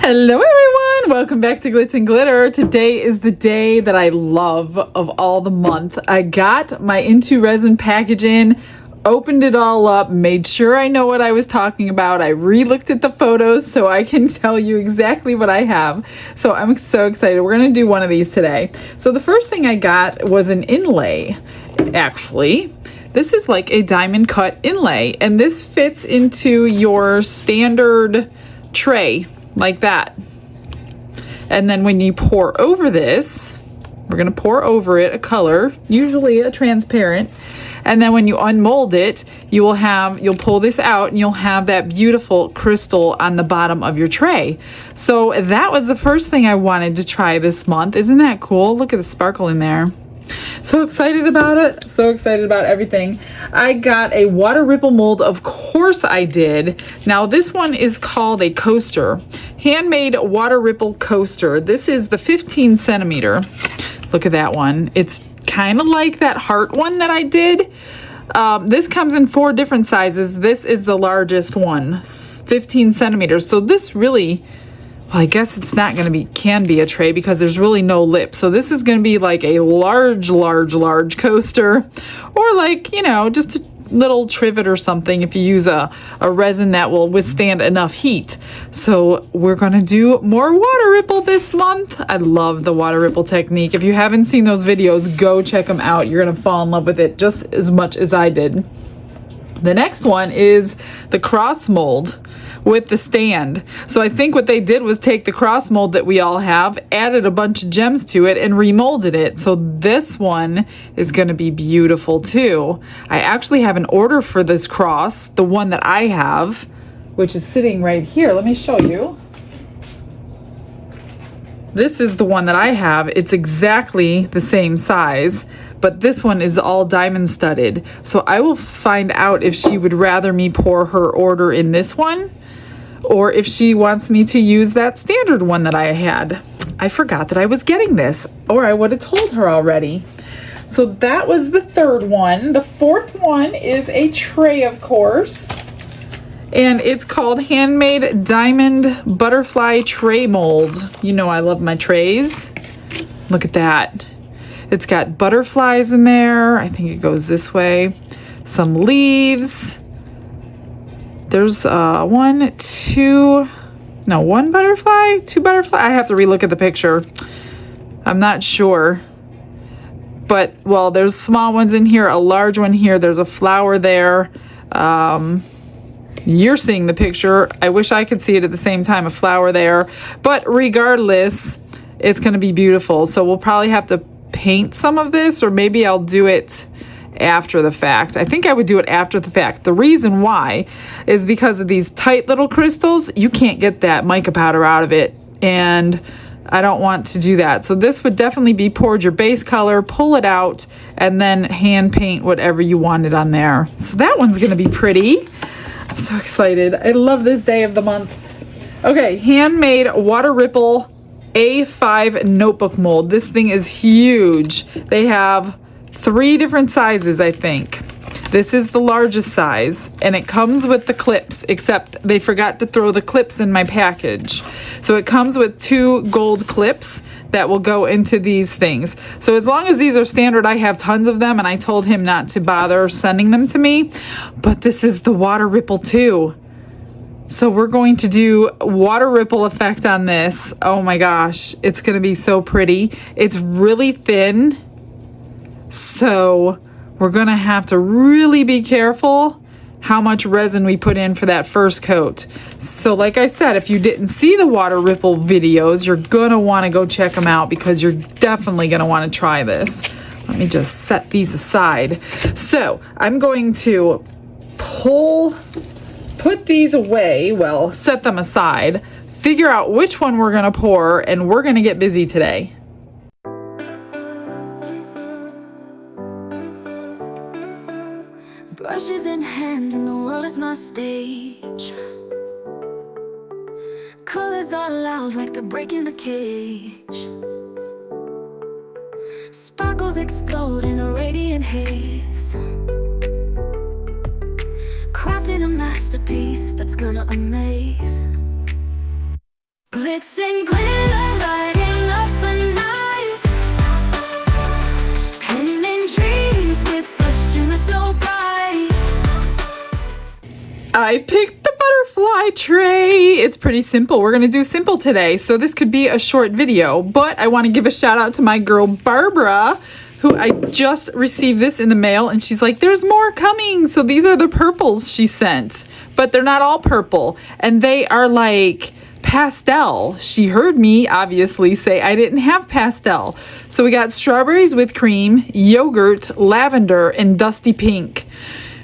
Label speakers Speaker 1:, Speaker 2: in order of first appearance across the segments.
Speaker 1: Hello everyone, welcome back to Glitz and Glitter. Today is the day that I love of all the month. I got my Into Resin package in, opened it all up, made sure I know what I was talking about. I re-looked at the photos so I can tell you exactly what I have. So I'm so excited. We're gonna do one of these today. So the first thing I got was an inlay, actually. This is like a diamond cut inlay, and this fits into your standard tray like that. And then when you pour over this, we're going to pour over it a color, usually a transparent, and then when you unmold it, you'll pull this out and you'll have that beautiful crystal on the bottom of your tray. So that was the first thing I wanted to try this month. Isn't that cool? Look at the sparkle in there. So excited about it. So excited about everything. I got a water ripple mold. Of course I did. Now this one is called a coaster. Handmade water ripple coaster. This is the 15 centimeter. Look at that one. It's kind of like that heart one that I did. This comes in 4 different sizes. This is the largest one, 15 centimeters. So this really... well, I guess it's not going to be, can be a tray because there's really no lip. So this is going to be like a large coaster, or like, you know, just a little trivet or something if you use a resin that will withstand enough heat. So we're going to do more water ripple this month. I love the water ripple technique. If you haven't seen those videos, go check them out. You're going to fall in love with it just as much as I did. The next one is the cross mold with the stand. So I think what they did was take the cross mold that we all have, added a bunch of gems to it, and remolded it. So this one is going to be beautiful too. I actually have an order for this cross, the one that I have, which is sitting right here. Let me show you. This is the one that I have. It's exactly the same size, but this one is all diamond studded. So I will find out if she would rather me pour her order in this one, or if she wants me to use that standard one that I had. I forgot that I was getting this, or I would have told her already. So that was the third one. The fourth one is a tray, of course, and it's called Handmade Diamond Butterfly Tray Mold. You know I love my trays. Look at that. It's got butterflies in there. I think it goes this way. Some leaves. There's one butterfly, 2 butterfly. I have to relook at the picture. I'm not sure. But, well, there's small ones in here, a large one here. There's a flower there. You're seeing the picture. I wish I could see it at the same time, a flower there. But regardless, it's going to be beautiful. So we'll probably have to paint some of this, or maybe I'll do it after the fact. I think I would do it after the fact. The reason why is because of these tight little crystals. You can't get that mica powder out of it, and I don't want to do that. So this would definitely be poured your base color, pull it out, and then hand paint whatever you wanted on there. So that one's going to be pretty. I'm so excited. I love this day of the month. Okay, handmade water ripple A5 notebook mold. This thing is huge. They have 3 different sizes, I think. This is the largest size, and it comes with the clips, except they forgot to throw the clips in my package. So it comes with 2 gold clips that will go into these things. So as long as these are standard, I have tons of them, and I told him not to bother sending them to me. But this is the water ripple too. So we're going to do water ripple effect on this. Oh my gosh, it's going to be so pretty. It's really thin. So we're going to have to really be careful how much resin we put in for that first coat. So like I said, if you didn't see the water ripple videos, you're going to want to go check them out because you're definitely going to want to try this. Let me just set these aside. So I'm going to put these away, well, set them aside, figure out which one we're going to pour, and we're going to get busy today.
Speaker 2: Brushes in hand and the world is my stage. Colors are loud like they're breaking the cage. Sparkles explode in a radiant haze. Crafting a masterpiece that's gonna amaze. glitz and glitter, lighting up the night. Painting dreams with a shimmer so bright.
Speaker 1: I picked the butterfly tray. It's pretty simple. We're gonna do simple today, so this could be a short video, but I want to give a shout out to my girl Barbara, who I just received this in the mail, and she's like, there's more coming. So these are the purples she sent, but they're not all purple, and they are like pastel. She heard me obviously say I didn't have pastel. So we got strawberries with cream, yogurt, lavender, and dusty pink.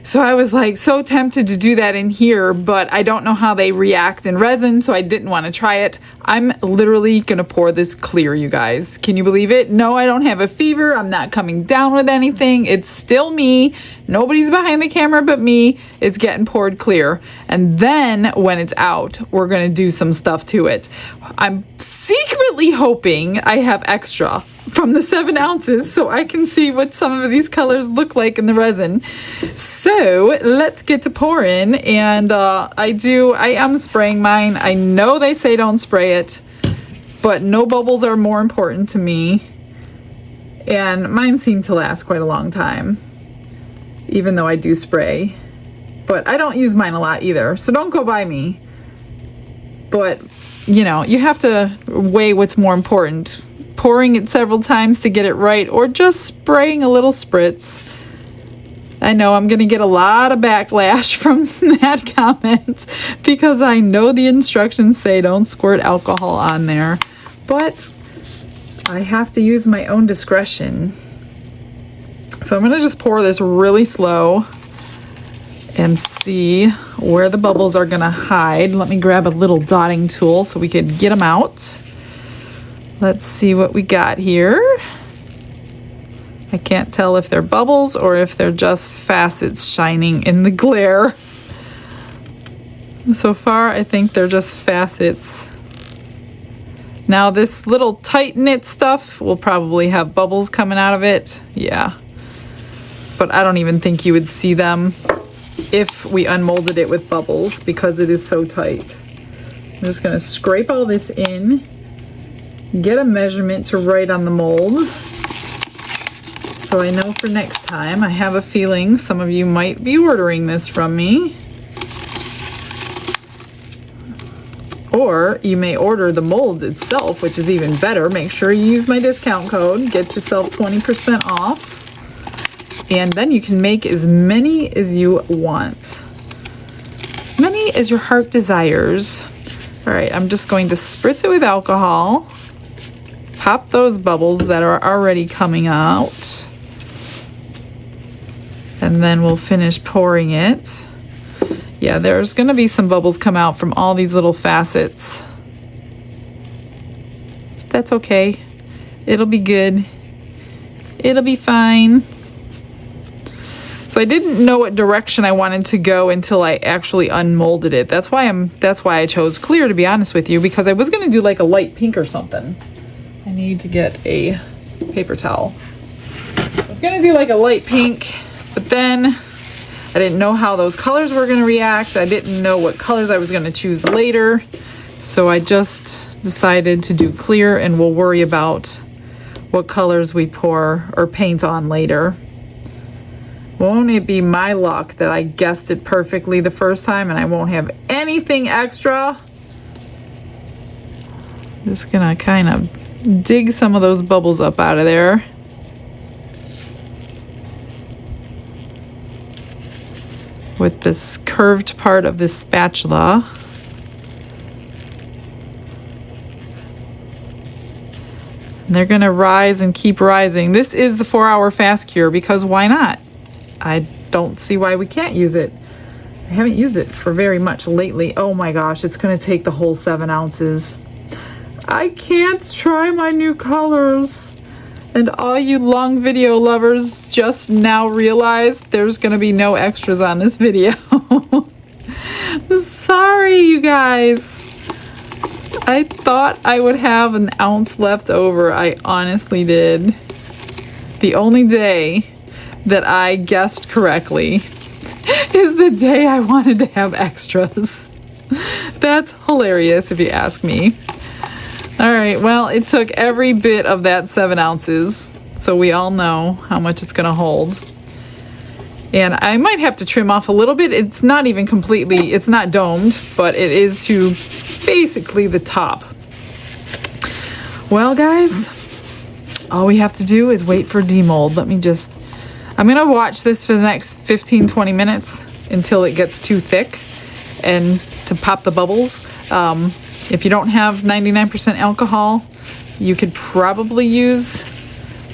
Speaker 1: So I was like so tempted to do that in here, but I don't know how they react in resin, so I didn't want to try it. I'm literally gonna pour this clear, you guys. Can you believe it? No, I don't have a fever. I'm not coming down with anything. It's still me. Nobody's behind the camera but me. It's getting poured clear. And then when it's out, we're gonna do some stuff to it. I'm secretly hoping I have extra from the 7 ounces so I can see what some of these colors look like in the resin. So let's get to pouring. And I am spraying mine. I know they say don't spray it, but no bubbles are more important to me. And mine seem to last quite a long time, even though I do spray. But I don't use mine a lot either, so don't go by me. But you know, you have to weigh what's more important. Pouring it several times to get it right, or just spraying a little spritz. I know I'm gonna get a lot of backlash from that comment because I know the instructions say don't squirt alcohol on there, but I have to use my own discretion. So I'm gonna just pour this really slow and see where the bubbles are gonna hide. Let me grab a little dotting tool so we could get them out. Let's see what we got here. I can't tell if they're bubbles or if they're just facets shining in the glare. So far, I think they're just facets. Now this little tight knit stuff will probably have bubbles coming out of it. Yeah. But I don't even think you would see them if we unmolded it with bubbles because it is so tight. I'm just gonna scrape all this in. Get a measurement to write on the mold so I know for next time. I have a feeling some of you might be ordering this from me, or you may order the mold itself, which is even better. Make sure you use my discount code, get yourself 20% off, and then you can make as many as you want, as many as your heart desires. All right, I'm just going to spritz it with alcohol. Pop those bubbles that are already coming out, and then we'll finish pouring it. Yeah, there's gonna be some bubbles come out from all these little facets. That's okay. It'll be good. It'll be fine. So I didn't know what direction I wanted to go until I actually unmolded it. That's why I chose clear, to be honest with you, because I was gonna do like a light pink or something. I need to get a paper towel. I was gonna do like a light pink, but then I didn't know how those colors were gonna react. I didn't know what colors I was gonna choose later. So I just decided to do clear, and we'll worry about what colors we pour or paint on later. Won't it be my luck that I guessed it perfectly the first time and I won't have anything extra? Just gonna kind of dig some of those bubbles up out of there. With this curved part of this spatula. And they're gonna rise and keep rising. This is the 4-hour fast cure because why not? I don't see why we can't use it. I haven't used it for very much lately. Oh my gosh, it's gonna take the whole 7 ounces. I can't try my new colors. And all you long video lovers just now realized there's gonna be no extras on this video. Sorry, you guys. I thought I would have an ounce left over. I honestly did. The only day that I guessed correctly is the day I wanted to have extras. That's hilarious if you ask me. All right, well, it took every bit of that 7 ounces, so we all know how much it's gonna hold. And I might have to trim off a little bit. It's not even completely, it's not domed, but it is to basically the top. Well, guys, all we have to do is wait for demold. I'm gonna watch this for the next 15-20 minutes until it gets too thick and to pop the bubbles. If you don't have 99% alcohol, you could probably use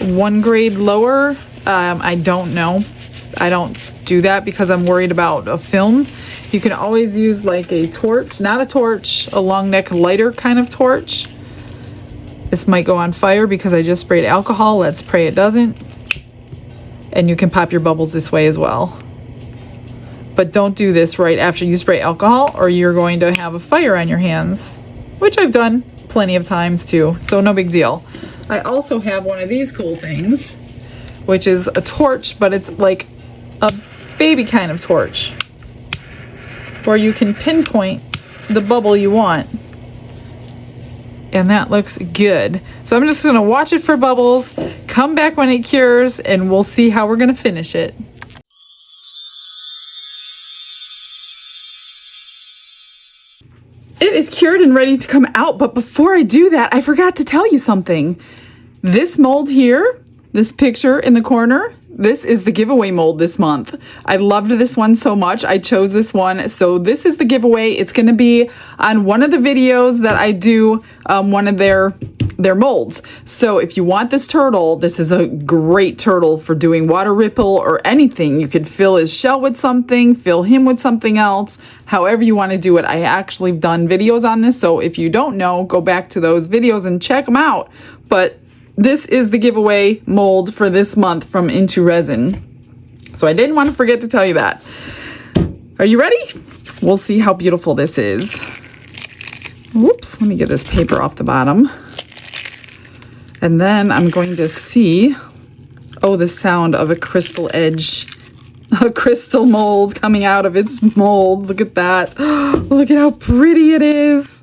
Speaker 1: 1 grade lower. I don't know. I don't do that because I'm worried about a film. You can always use like a torch, not a torch, a long neck lighter kind of torch. This might go on fire because I just sprayed alcohol. Let's pray it doesn't. And you can pop your bubbles this way as well. But don't do this right after you spray alcohol or you're going to have a fire on your hands, which I've done plenty of times too, so no big deal. I also have one of these cool things, which is a torch, but it's like a baby kind of torch where you can pinpoint the bubble you want. And that looks good. So I'm just gonna watch it for bubbles, come back when it cures, and we'll see how we're gonna finish it. It is cured and ready to come out, but before I do that, I forgot to tell you something. This mold here, this picture in the corner, this is the giveaway mold this month. I loved this one so much. I chose this one. So this is the giveaway. It's going to be on one of the videos that I do, one of their molds. So if you want this turtle, this is a great turtle for doing water ripple or anything. You could fill his shell with something, fill him with something else, however you want to do it. I actually have done videos on this. So if you don't know, go back to those videos and check them out. But this is the giveaway mold for this month from Into Resin. So I didn't want to forget to tell you that. Are you ready? We'll see how beautiful this is. Whoops, let me get this paper off the bottom. And then I'm going to see, oh, the sound of a crystal edge, a crystal mold coming out of its mold. Look at that. Look at how pretty it is.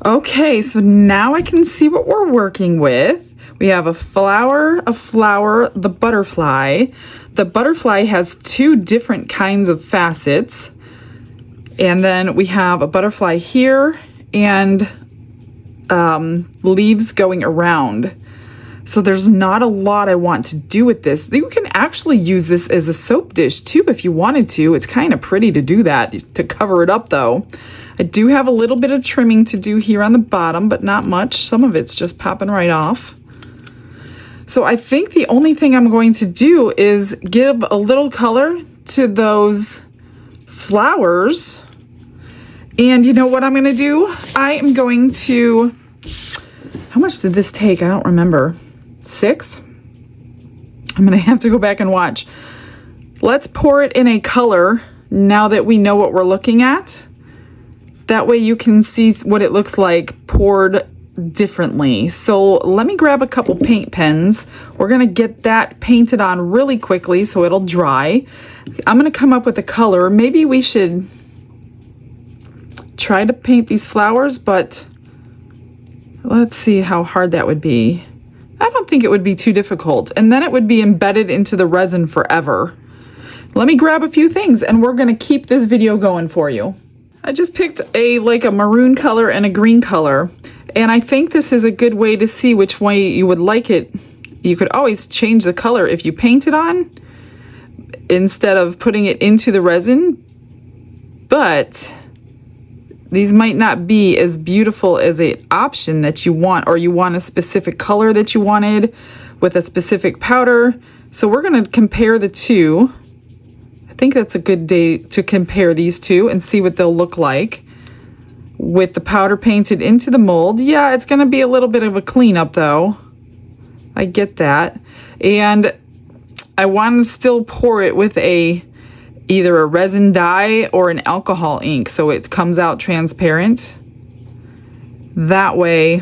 Speaker 1: Okay, so now I can see what we're working with. We have a flower, the butterfly. The butterfly has 2 different kinds of facets. And then we have a butterfly here and leaves going around. So there's not a lot I want to do with this. You can actually use this as a soap dish too if you wanted to. It's kind of pretty to do that, to cover it up though. I do have a little bit of trimming to do here on the bottom, but not much. Some of it's just popping right off. So I think the only thing I'm going to do is give a little color to those flowers. And you know what I'm going to do? I am going to, how much did this take? I don't remember. 6? I'm going to have to go back and watch. Let's pour it in a color now that we know what we're looking at. That way you can see what it looks like poured differently. So let me grab a couple paint pens. We're going to get that painted on really quickly so it'll dry. I'm going to come up with a color. Maybe we should try to paint these flowers, but let's see how hard that would be. I don't think it would be too difficult. And then it would be embedded into the resin forever. Let me grab a few things and we're going to keep this video going for you. I just picked a maroon color and a green color, and I think this is a good way to see which way you would like it. You could always change the color if you paint it on instead of putting it into the resin, but these might not be as beautiful as an option that you want, or you want a specific color that you wanted with a specific powder. So we're going to compare the two. I think that's a good day to compare these two and see what they'll look like with the powder painted into the mold. Yeah, it's going to be a little bit of a cleanup though. I get that. And I want to still pour it with either a resin dye or an alcohol ink so it comes out transparent. That way,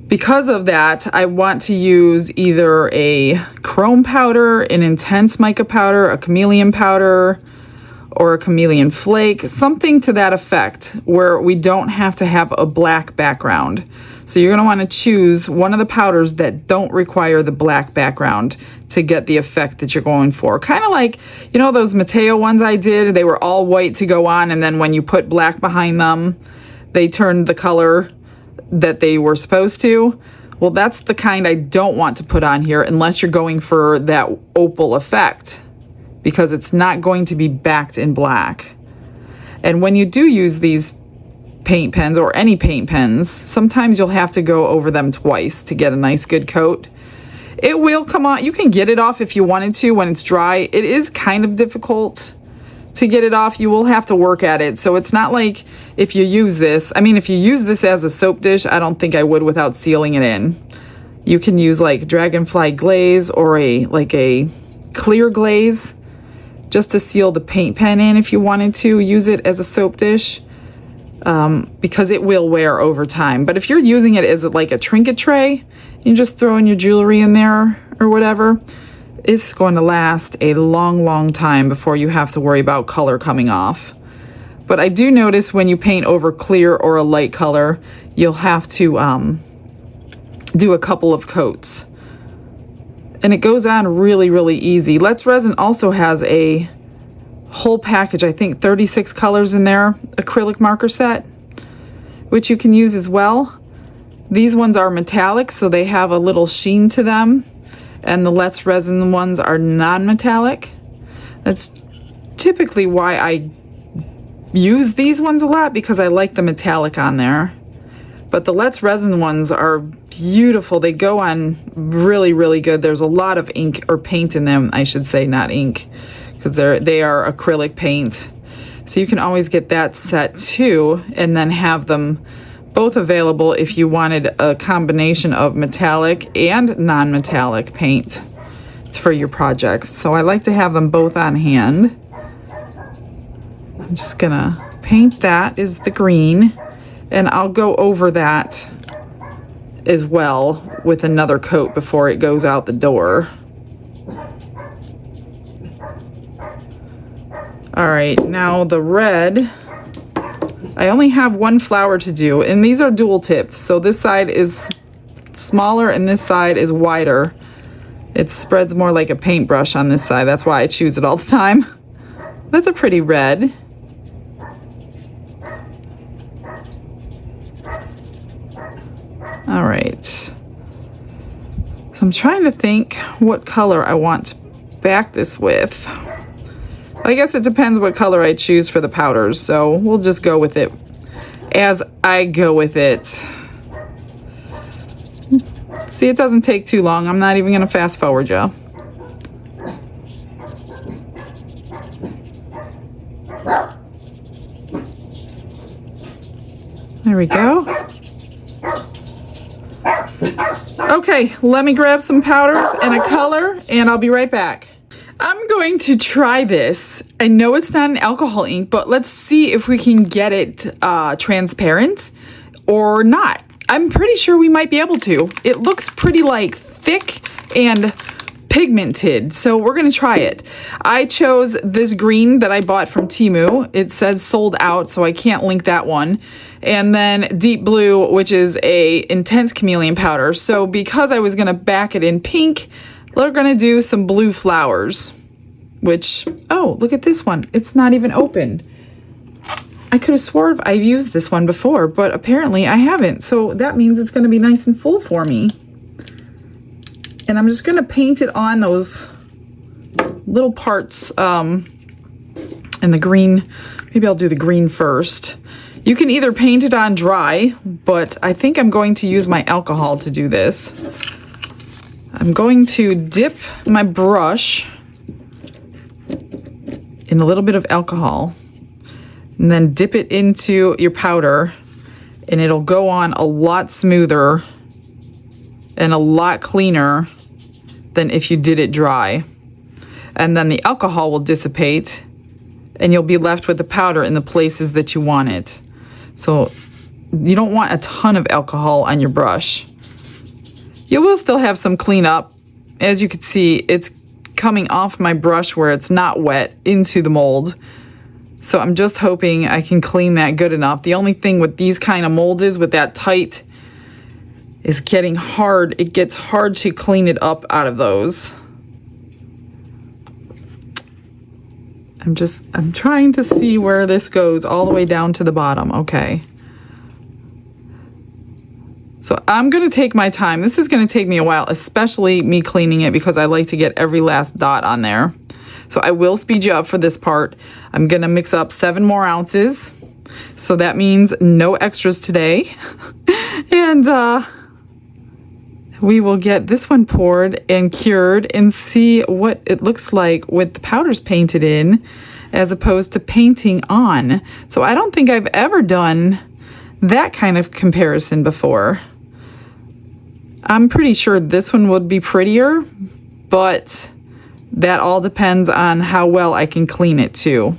Speaker 1: because of that, I want to use either a chrome powder, an intense mica powder, a chameleon powder, or a chameleon flake, something to that effect where we don't have to have a black background. So you're gonna wanna choose one of the powders that don't require the black background to get the effect that you're going for. Kind of like, you know, those Mateo ones I did, they were all white to go on, and then when you put black behind them, they turned the color that they were supposed to. Well, that's the kind I don't want to put on here unless you're going for that opal effect, because it's not going to be backed in black. And when you do use these paint pens or any paint pens, sometimes you'll have to go over them twice to get a nice good coat. It will come on. You can get it off if you wanted to when it's dry. It is kind of difficult to get it off. You will have to work at it. So it's not like if you use this, I mean, if you use this as a soap dish, I don't think I would without sealing it in. You can use like dragonfly glaze or a clear glaze just to seal the paint pen in if you wanted to use it as a soap dish, because it will wear over time. But if you're using it as like a trinket tray, you just throw in your jewelry in there or whatever, it's going to last a long, long time before you have to worry about color coming off. But I do notice when you paint over clear or a light color, you'll have to do a couple of coats. And it goes on really, really easy. Let's Resin also has a whole package, I think 36 colors in there, acrylic marker set, which you can use as well. These ones are metallic, so they have a little sheen to them. And the Let's Resin ones are non-metallic. That's typically why I use these ones a lot, because I like the metallic on there. But the Let's Resin ones are beautiful. They go on really, really good. There's a lot of ink or paint in them, I should say, not ink, because they are acrylic paint. So you can always get that set too, and then have them both available if you wanted a combination of metallic and non-metallic paint for your projects. So I like to have them both on hand. I'm just gonna paint that is the green, and I'll go over that as well with another coat before it goes out the door. All right, now the red, I only have one flower to do, and these are dual tipped, so this side is smaller and this side is wider. It spreads more like a paintbrush on this side. That's why I choose it all the time. That's a pretty red. All right. So I'm trying to think what color I want to back this with. I guess it depends what color I choose for the powders, so we'll just go with it as I go with it. See, it doesn't take too long. I'm not even going to fast forward you. There we go. Okay, let me grab some powders and a color, and I'll be right back. I'm going to try this. I know it's not an alcohol ink, but let's see if we can get it transparent or not. I'm pretty sure we might be able to. It looks pretty like thick and pigmented, so we're gonna try it. I chose this green that I bought from Temu. It says sold out, so I can't link that one. And then deep blue, which is a intense chameleon powder. So because I was gonna back it in pink, we're gonna do some blue flowers, which, oh, look at this one. It's not even open. I could have sworn I've used this one before, but apparently I haven't. So that means it's gonna be nice and full for me. And I'm just gonna paint it on those little parts in the green. Maybe I'll do the green first. You can either paint it on dry, but I think I'm going to use my alcohol to do this. I'm going to dip my brush in a little bit of alcohol and then dip it into your powder, and it'll go on a lot smoother and a lot cleaner than if you did it dry. And then the alcohol will dissipate and you'll be left with the powder in the places that you want it. So you don't want a ton of alcohol on your brush. You will still have some cleanup. As you can see, it's coming off my brush where it's not wet into the mold. So I'm just hoping I can clean that good enough. The only thing with these kind of molds is with that tight is getting hard. It gets hard to clean it up out of those. I'm trying to see where this goes all the way down to the bottom. Okay. So I'm going to take my time. This is going to take me a while, especially me cleaning it, because I like to get every last dot on there. So I will speed you up for this part. I'm going to mix up 7 more ounces. So that means no extras today. And we will get this one poured and cured and see what it looks like with the powders painted in as opposed to painting on. So I don't think I've ever done that kind of comparison before. I'm pretty sure this one would be prettier, but that all depends on how well I can clean it too.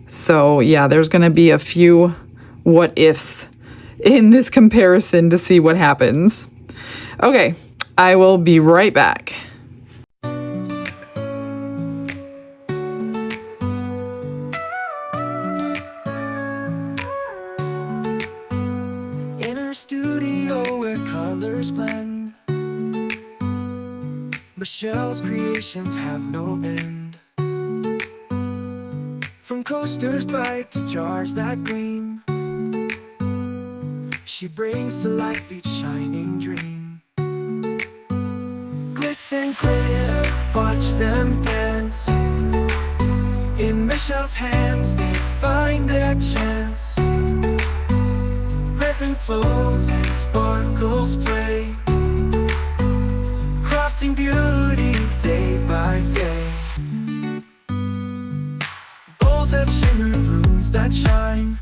Speaker 1: So yeah, there's going to be a few what ifs in this comparison to see what happens. Okay, I will be right back.
Speaker 2: In our studio where colors blend, Michelle's creations have no end. From coasters bright to jars that gleam, she brings to life each shining dream. Glitz and glitter, watch them dance. In Michelle's hands they find their chance. Resin flows and sparkles play, crafting beauty day by day. Bowls have shimmered blooms that shine,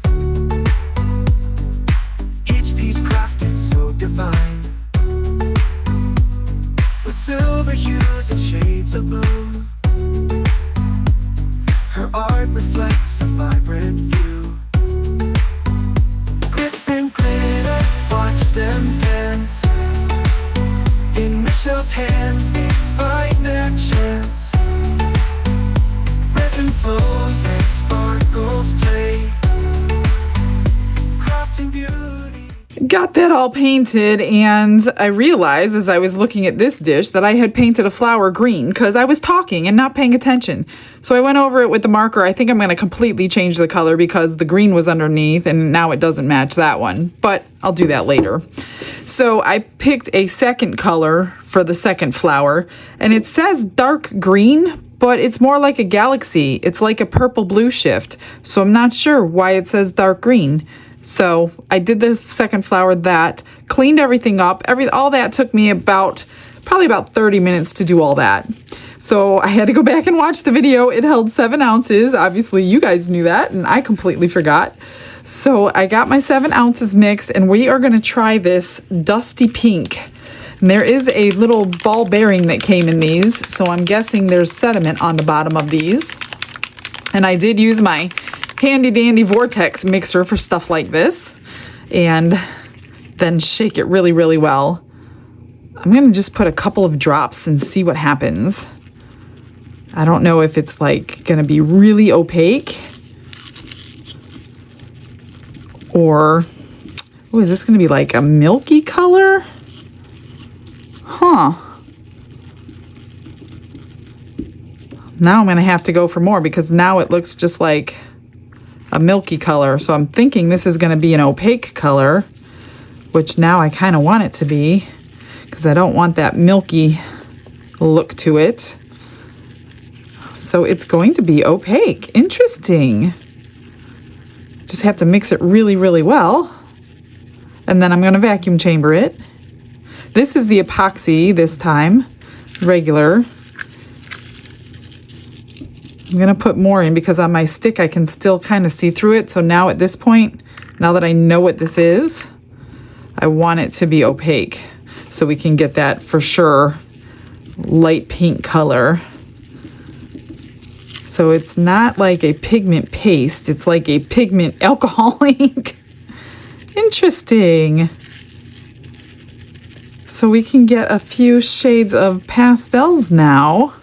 Speaker 2: each piece crafted so divine. With silver hues and shades of blue, her art reflects a vibrant view. Glitz and glitter, watch them dance. In Michelle's hands they find their chance. Resin flows and sparkles play, crafting beauty.
Speaker 1: Got that all painted, and I realized as I was looking at this dish that I had painted a flower green because I was talking and not paying attention. So I went over it with the marker. I think I'm going to completely change the color because the green was underneath and now it doesn't match that one, but I'll do that later. So I picked a second color for the second flower, and it says dark green, but it's more like a galaxy. It's like a purple blue shift. So I'm not sure why it says dark green. So I did the second flower, that cleaned everything up. All that took me probably about 30 minutes to do all that. So I had to go back and watch the video. It held 7 ounces. Obviously you guys knew that and I completely forgot. So I got my 7 ounces mixed, and we are going to try this dusty pink. And there is a little ball bearing that came in these, so I'm guessing there's sediment on the bottom of these. And I did use my handy dandy vortex mixer for stuff like this, and then shake it really, really well. I'm going to just put a couple of drops and see what happens. I don't know if it's like going to be really opaque, or, oh, is this going to be like a milky color? Huh. Now I'm going to have to go for more because now it looks just like a milky color. So I'm thinking this is going to be an opaque color, which now I kind of want it to be because I don't want that milky look to it. So it's going to be opaque. Interesting. Just have to mix it really, really well. And then I'm going to vacuum chamber it. This is the epoxy this time, regular. I'm going to put more in because on my stick I can still kind of see through it. So now at this point, now that I know what this is, I want it to be opaque so we can get that for sure light pink color. So it's not like a pigment paste, it's like a pigment alcohol ink. Interesting. So we can get a few shades of pastels now.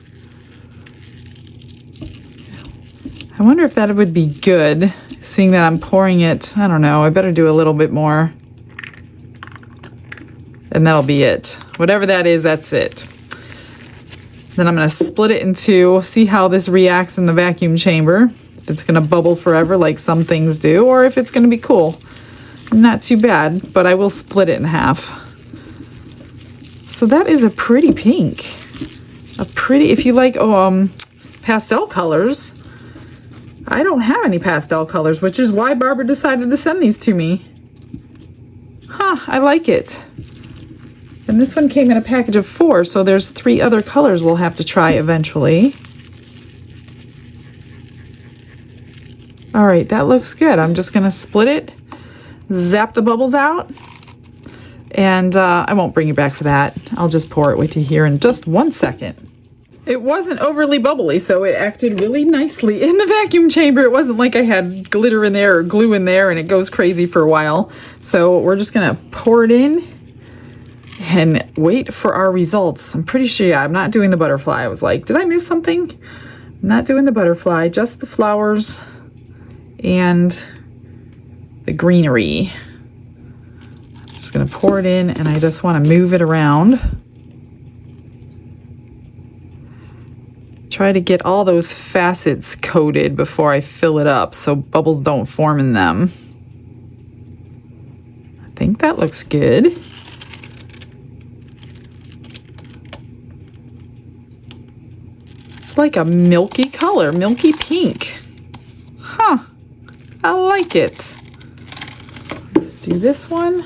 Speaker 1: I wonder if that would be good, seeing that I'm pouring it. I don't know, I better do a little bit more. And that'll be it. Whatever that is, that's it. Then I'm gonna split it in two, see how this reacts in the vacuum chamber. If it's gonna bubble forever like some things do, or if it's gonna be cool. Not too bad, but I will split it in half. So that is a pretty pink. If you like pastel colors. I don't have any pastel colors, which is why Barbara decided to send these to me. Huh, I like it. And this one came in a package of 4, so there's 3 other colors we'll have to try eventually. All right, that looks good. I'm just gonna split it, zap the bubbles out, and I won't bring you back for that. I'll just pour it with you here in just 1 second. It wasn't overly bubbly, so it acted really nicely in the vacuum chamber. It wasn't like I had glitter in there or glue in there and it goes crazy for a while. So we're just gonna pour it in and wait for our results. I'm pretty sure, yeah, I'm not doing the butterfly. I was like, did I miss something? I'm not doing the butterfly, just the flowers and the greenery. I'm just gonna pour it in and I just wanna move it around. Try to get all those facets coated before I fill it up so bubbles don't form in them. I think that looks good. It's like a milky color, milky pink. Huh, I like it. Let's do this one.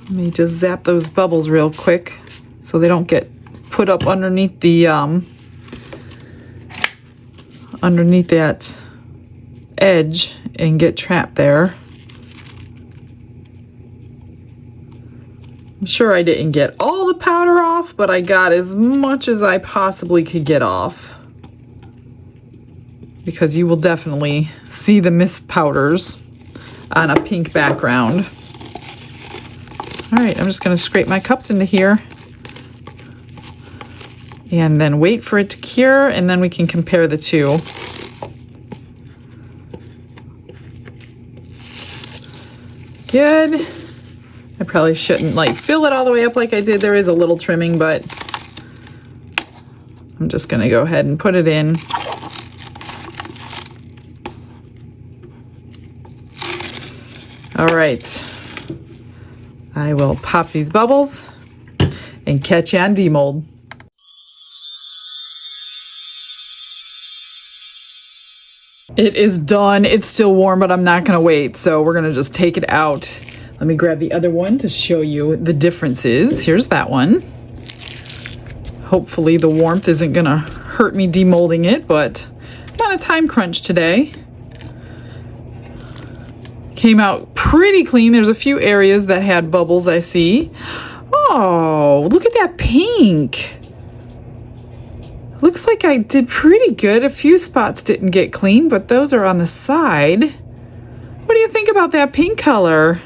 Speaker 1: Let me just zap those bubbles real quick so they don't get put up underneath the underneath that edge and get trapped there. I'm sure I didn't get all the powder off, but I got as much as I possibly could get off, because you will definitely see the mist powders on a pink background. All right, I'm just going to scrape my cups into here and then wait for it to cure, and then we can compare the two. Good. I probably shouldn't like fill it all the way up like I did. There is a little trimming, but I'm just gonna go ahead and put it in. All right. I will pop these bubbles and catch you on demold. It is done. It's still warm, but I'm not gonna wait. So we're gonna just take it out. Let me grab the other one to show you the differences. Here's that one. Hopefully the warmth isn't gonna hurt me demolding it, but I'm on a time crunch today. Came out pretty clean. There's a few areas that had bubbles, I see. Oh, look at that pink. Looks like I did pretty good. A few spots didn't get clean, but those are on the side. What do you think about that pink color?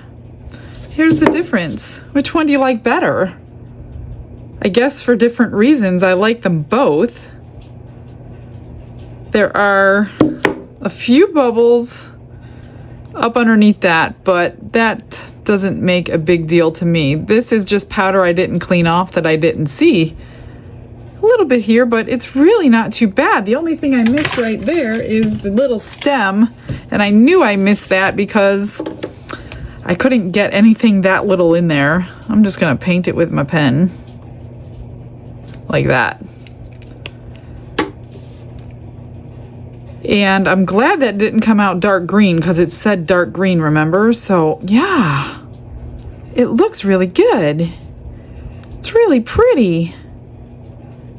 Speaker 1: Here's the difference. Which one do you like better? I guess for different reasons. I like them both. There are a few bubbles up underneath that, but that doesn't make a big deal to me. This is just powder I didn't clean off that I didn't see. A little bit here, but it's really not too bad. The only thing I missed right there is the little stem, and I knew I missed that because I couldn't get anything that little in there. I'm just gonna paint it with my pen like that. And I'm glad that didn't come out dark green because it said dark green, remember? So yeah, it looks really good. It's really pretty.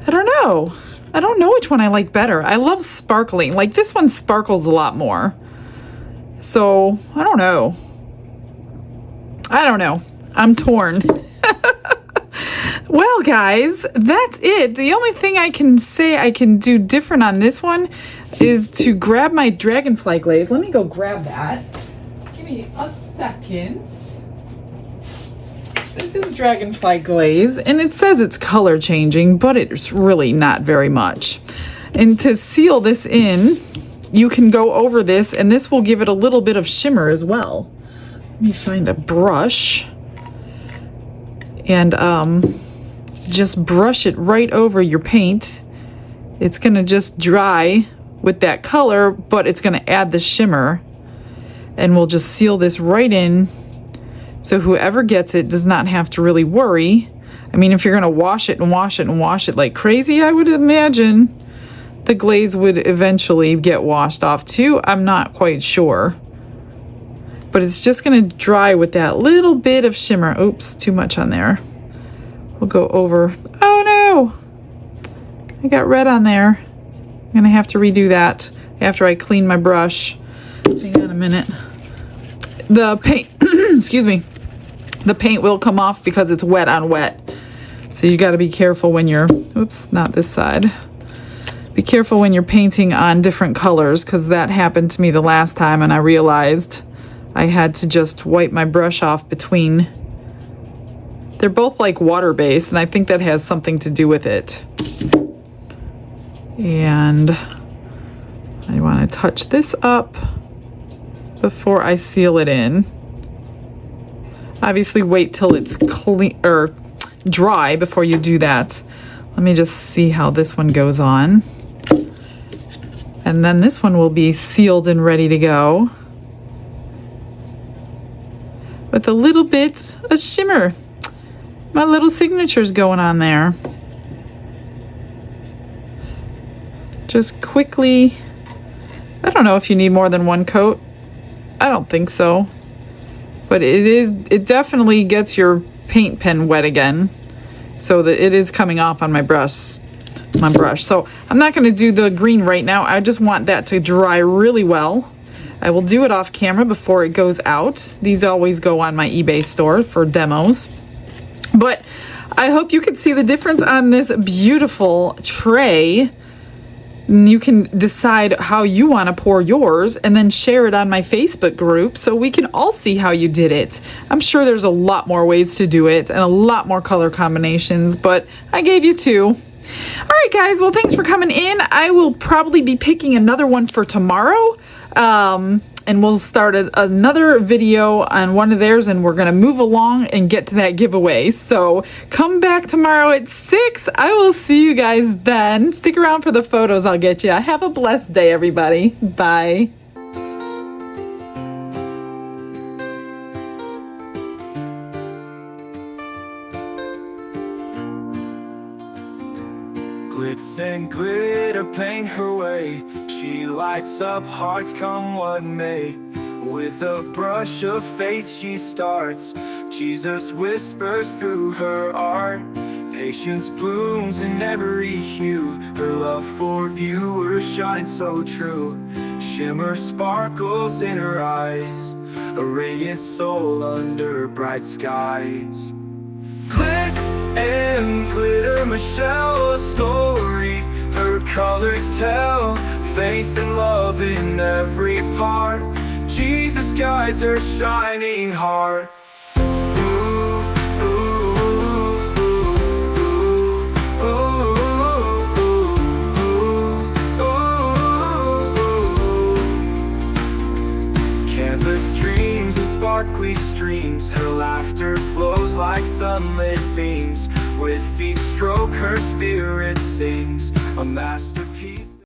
Speaker 1: I don't know. I don't know which one I like better. I love sparkling. Like this one sparkles a lot more. So I don't know. I'm torn. Well, guys, that's it. The only thing I can say I can do different on this one is to grab my dragonfly glaze. Let me go grab that. Give me a second. This is dragonfly glaze, and it says it's color changing, but it's really not very much. And to seal this in, you can go over this, and this will give it a little bit of shimmer as well. Let me find a brush and just brush it right over your paint. It's gonna just dry with that color, but it's gonna add the shimmer, and we'll just seal this right in so whoever gets it does not have to really worry. I mean, if you're gonna wash it and wash it and wash it like crazy, I would imagine the glaze would eventually get washed off too. I'm not quite sure. But it's just gonna dry with that little bit of shimmer. Oops, too much on there. We'll go over. Oh no! I got red on there. I'm gonna have to redo that after I clean my brush. Hang on a minute. The paint, excuse me, the paint will come off because it's wet on wet. So you gotta be careful when you're, oops, not this side. Be careful when you're painting on different colors, because that happened to me the last time and I realized I had to just wipe my brush off between. They're both like water-based, and I think that has something to do with it. And I want to touch this up before I seal it in. Obviously wait till it's clean or dry before you do that. Let me just see how this one goes on. And then this one will be sealed and ready to go with a little bit of shimmer. My little signature's going on there. Just quickly, I don't know if you need more than one coat. I don't think so. But it definitely gets your paint pen wet again, so that it is coming off on my brush. So I'm not going to do the green right now. I just want that to dry really well. I will do it off camera before it goes out. These always go on my eBay store for demos. But I hope you can see the difference on this beautiful tray. You can decide how you want to pour yours and then share it on my Facebook group so we can all see how you did it. I'm sure there's a lot more ways to do it and a lot more color combinations, but I gave you two. All right, guys. Well, thanks for coming in. I will probably be picking another one for tomorrow. And we'll start another video on one of theirs, and we're going to move along and get to that giveaway. So come back tomorrow at 6. I will see you guys then. Stick around for the photos I'll get you. Have a blessed day, everybody. Bye.
Speaker 2: Glitz and glitter paint her way. She lights up hearts come what may. With a brush of faith she starts. Jesus whispers through her art. Patience blooms in every hue. Her love for viewers shines so true. Shimmer sparkles in her eyes. A radiant soul under bright skies. Glitz and glitter, Michelle, a story. Her colors tell faith and love in every part. Jesus guides her shining heart. Canvas dreams and sparkly streams. Her laughter flows like sunlit beams. With each stroke her spirit sings a masterpiece.